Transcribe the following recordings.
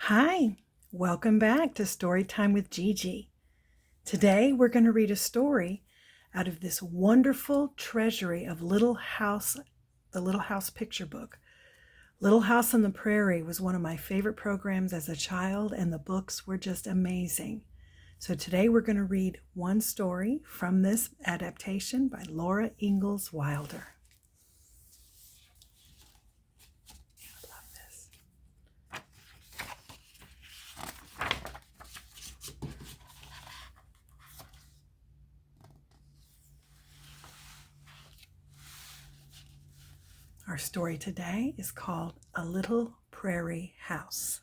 Hi, welcome back to Storytime with Gigi. Today we're going to read a story out of this wonderful treasury of the Little House picture book. Little House on the Prairie was one of my favorite programs as a child, and the books were just amazing. So today we're going to read one story from this adaptation by Laura Ingalls Wilder. Our story today is called A Little Prairie House.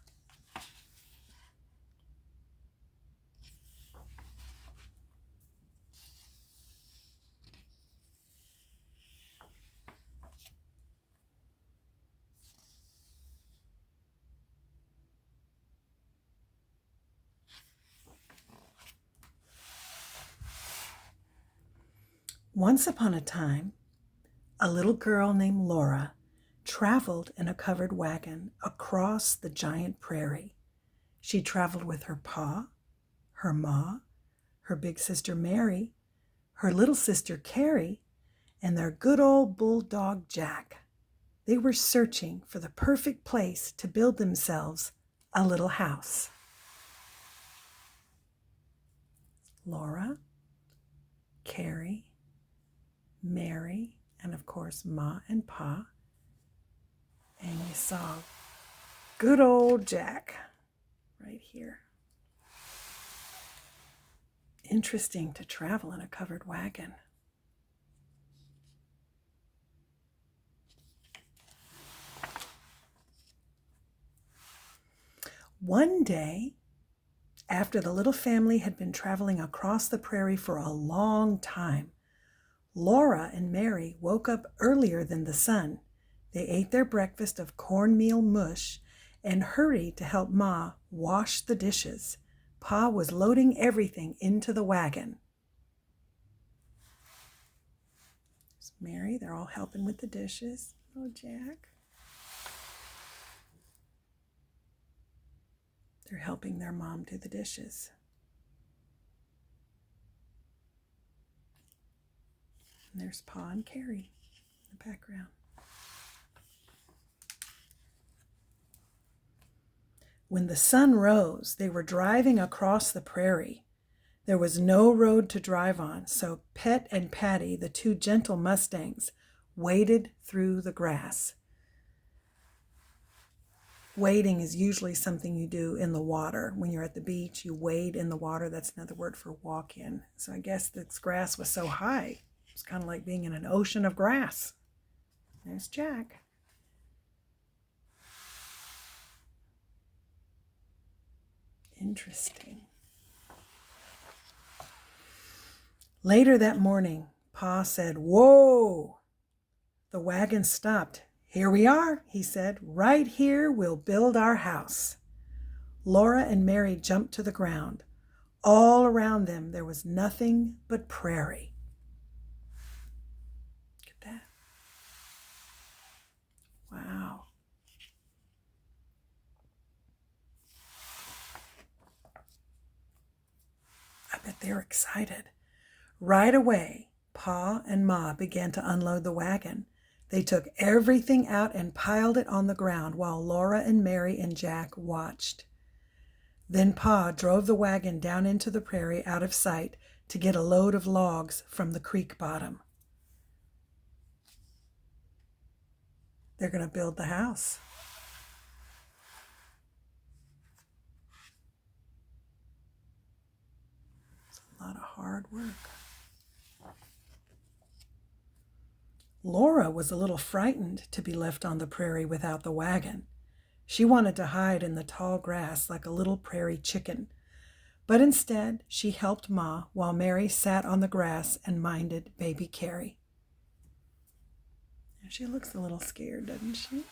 Once upon a time, a little girl named Laura traveled in a covered wagon across the giant prairie. She traveled with her pa, her ma, her big sister Mary, her little sister Carrie, and their good old bulldog Jack. They were searching for the perfect place to build themselves a little house. Laura, Carrie, Mary, and of course Ma and Pa. And you saw good old Jack right here. Interesting to travel in a covered wagon. One day, after the little family had been traveling across the prairie for a long time, Laura and Mary woke up earlier than the sun. They ate their breakfast of cornmeal mush and hurried to help Ma wash the dishes. Pa was loading everything into the wagon. There's Mary, they're all helping with the dishes. Oh, Jack. They're helping their mom do the dishes. And there's Pa and Carrie in the background. When the sun rose, they were driving across the prairie. There was no road to drive on, so Pet and Patty, the two gentle Mustangs, waded through the grass. Wading is usually something you do in the water. When you're at the beach, you wade in the water. That's another word for walk in. So I guess this grass was so high. It's kind of like being in an ocean of grass. There's Jack. Interesting. Later that morning, Pa said, "Whoa!" The wagon stopped. "Here we are," he said. "Right here we'll build our house." Laura and Mary jumped to the ground. All around them there was nothing but prairie. Look at that. Wow. I bet they're excited. Right away, Pa and Ma began to unload the wagon. They took everything out and piled it on the ground while Laura and Mary and Jack watched. Then Pa drove the wagon down into the prairie out of sight to get a load of logs from the creek bottom. They're going to build the house. It's a lot of hard work. Laura was a little frightened to be left on the prairie without the wagon. She wanted to hide in the tall grass like a little prairie chicken. But instead, she helped Ma while Mary sat on the grass and minded baby Carrie. She looks a little scared, doesn't she?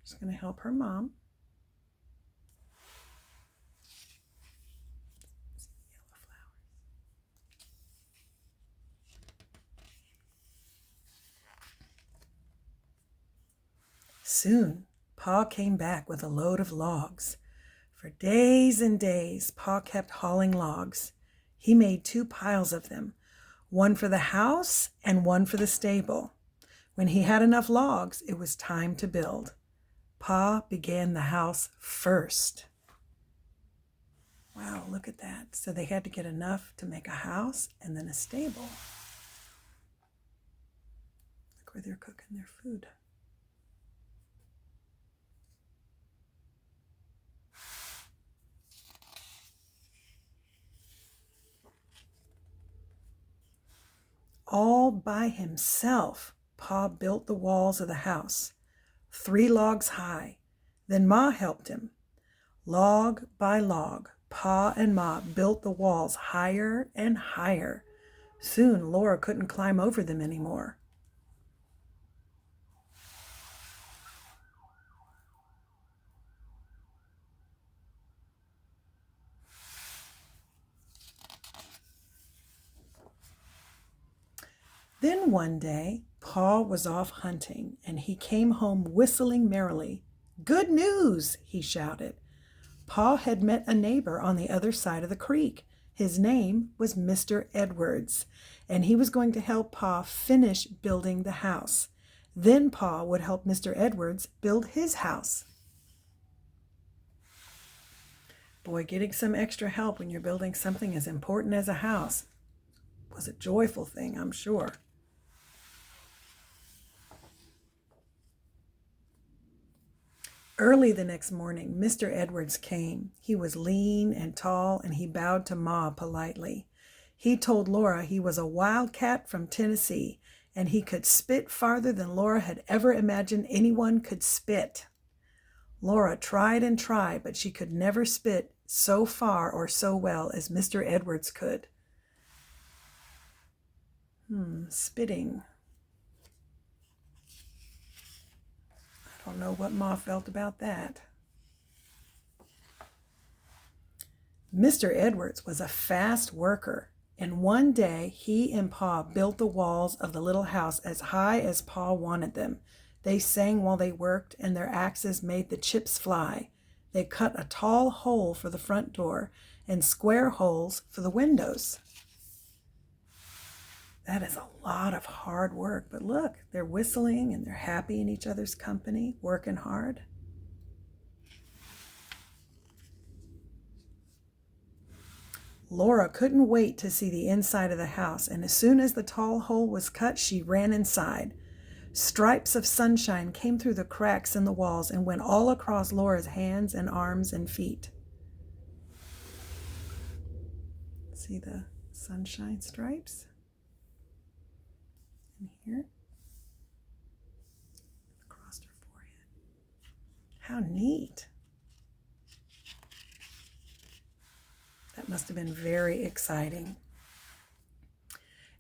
She's going to help her mom. Yellow flowers. Soon, Pa came back with a load of logs. For days and days, Pa kept hauling logs. He made 2 piles of them, one for the house and one for the stable. When he had enough logs, it was time to build. Pa began the house first. Wow, look at that. So they had to get enough to make a house and then a stable. Look where they're cooking their food. All by himself, Pa built the walls of the house, 3 logs high. Then Ma helped him. Log by log, Pa and Ma built the walls higher and higher. Soon Laura couldn't climb over them anymore. Then one day, Pa was off hunting, and he came home whistling merrily. "Good news!" he shouted. Pa had met a neighbor on the other side of the creek. His name was Mr. Edwards, and he was going to help Pa finish building the house. Then Pa would help Mr. Edwards build his house. Boy, getting some extra help when you're building something as important as a house was a joyful thing, I'm sure. Early the next morning, Mr. Edwards came. He was lean and tall, and he bowed to Ma politely. He told Laura he was a wildcat from Tennessee, and he could spit farther than Laura had ever imagined anyone could spit. Laura tried and tried, but she could never spit so far or so well as Mr. Edwards could. Spitting. I don't know what Ma felt about that. Mr. Edwards was a fast worker, and one day he and Pa built the walls of the little house as high as Pa wanted them. They sang while they worked, and their axes made the chips fly. They cut a tall hole for the front door and square holes for the windows. That is a lot of hard work, but look, they're whistling and they're happy in each other's company, working hard. Laura couldn't wait to see the inside of the house, and as soon as the tall hole was cut, she ran inside. Stripes of sunshine came through the cracks in the walls and went all across Laura's hands and arms and feet. See the sunshine stripes? In here, across her forehead. How neat. That must have been very exciting.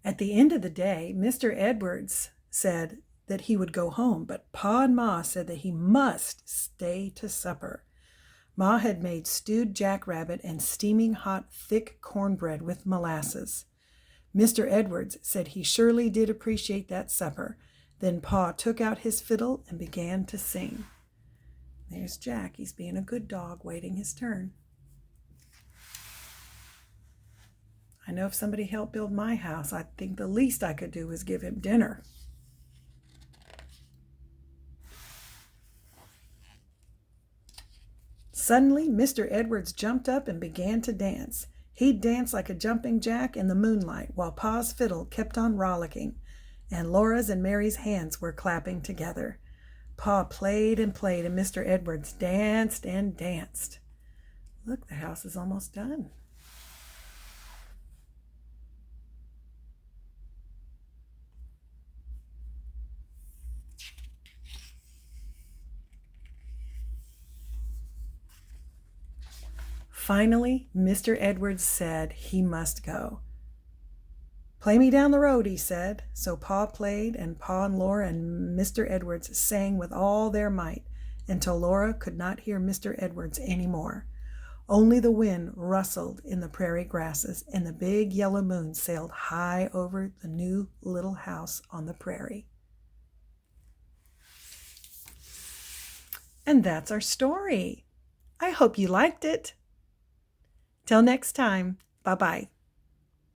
At the end of the day, Mr. Edwards said that he would go home, but Pa and Ma said that he must stay to supper. Ma had made stewed jackrabbit and steaming hot thick cornbread with molasses. Mr. Edwards said he surely did appreciate that supper. Then Pa took out his fiddle and began to sing. There's Jack. He's being a good dog, waiting his turn. I know if somebody helped build my house, I think the least I could do was give him dinner. Suddenly, Mr. Edwards jumped up and began to dance. He danced like a jumping jack in the moonlight, while Pa's fiddle kept on rollicking, and Laura's and Mary's hands were clapping together. Pa played and played, and Mr. Edwards danced and danced. Look, the house is almost done. Finally, Mr. Edwards said he must go. "Play me down the road," he said. So Pa played, and Pa and Laura and Mr. Edwards sang with all their might until Laura could not hear Mr. Edwards anymore. Only the wind rustled in the prairie grasses, and the big yellow moon sailed high over the new little house on the prairie. And that's our story. I hope you liked it. Till next time, bye-bye.